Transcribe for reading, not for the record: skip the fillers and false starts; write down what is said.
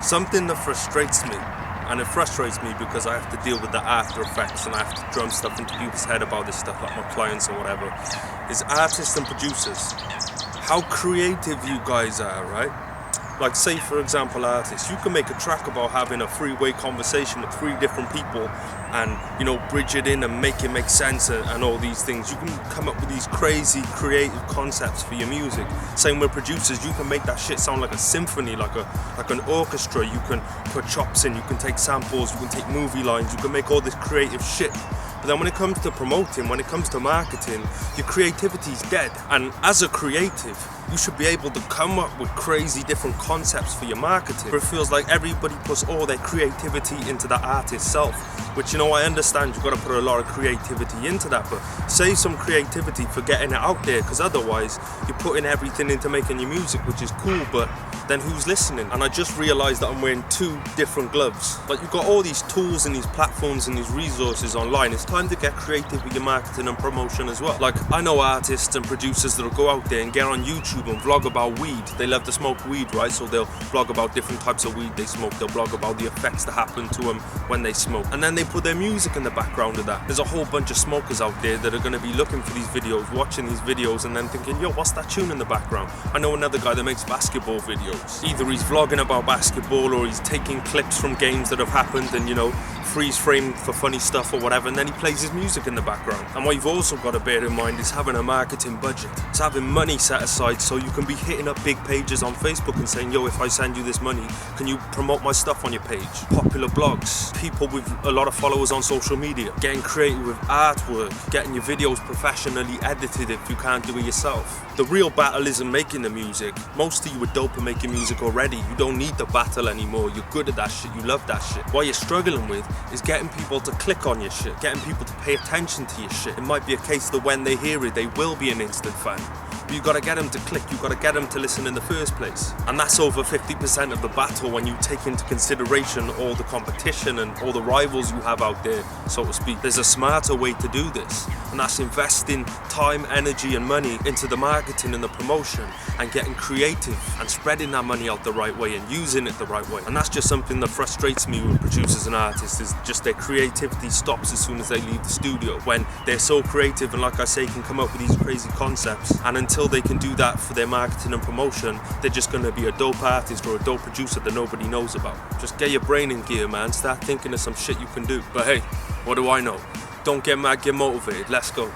Something that frustrates me, and it frustrates me because I have to deal with the after effects and I have to drum stuff into people's head about this stuff, like my clients or whatever, is artists and producers. How creative you guys are, right? Like, say for example, artists, you can make a track about having a three-way conversation with three different people and, you know, bridge it in and make it make sense and all these things. You can come up with these crazy creative concepts for your music. Same with producers, you can make that shit sound like a symphony, like an orchestra. You can put chops in, you can take samples, you can take movie lines, you can make all this creative shit. But then when it comes to promoting, when it comes to marketing, your creativity's dead. And as a creative, you should be able to come up with crazy different concepts for your marketing. But it feels like everybody puts all their creativity into the art itself, which, you know, I understand you've got to put a lot of creativity into that, but save some creativity for getting it out there, because otherwise you're putting everything into making your music, which is cool, but then who's listening? And I just realized that I'm wearing two different gloves. Like, you've got all these tools and these platforms and these resources online. It's time to get creative with your marketing and promotion as well. Like, I know artists and producers that'll go out there and get on YouTube and vlog about weed. They love to smoke weed, right? So they'll vlog about different types of weed they smoke. They'll vlog about the effects that happen to them when they smoke. And then they put their music in the background of that. There's a whole bunch of smokers out there that are going to be looking for these videos, watching these videos, and then thinking, yo, what's that tune in the background? I know another guy that makes basketball videos. Either he's vlogging about basketball or he's taking clips from games that have happened and, you know, freeze frame for funny stuff or whatever, and then he plays his music in the background. And what you've also got to bear in mind is having a marketing budget. It's having money set aside so you can be hitting up big pages on Facebook and saying, yo, if I send you this money, can you promote my stuff on your page? Popular blogs, people with a lot of followers on social media, getting creative with artwork, getting your videos professionally edited if you can't do it yourself. The real battle isn't making the music. Most of you are dope at making music already. You don't need the battle anymore. You're good at that shit. You love that shit. What you're struggling with is getting people to click on your shit, getting people to pay attention to your shit. It might be a case that when they hear it, they will be an instant fan. But you gotta get them to click, you gotta get them to listen in the first place. And that's over 50% of the battle when you take into consideration all the competition and all the rivals you have out there, so to speak. There's a smarter way to do this, and that's investing time, energy and money into the marketing and the promotion and getting creative and spreading that money out the right way and using it the right way. And that's just something that frustrates me with producers and artists, is just their creativity stops as soon as they leave the studio, when they're so creative and, like I say, can come up with these crazy concepts, and until they can do that for their marketing and promotion, they're just going to be a dope artist or a dope producer that nobody knows about. Just get your brain in gear, man. Start thinking of some shit you can do. But hey, what do I know? Don't get mad, get motivated. Let's go.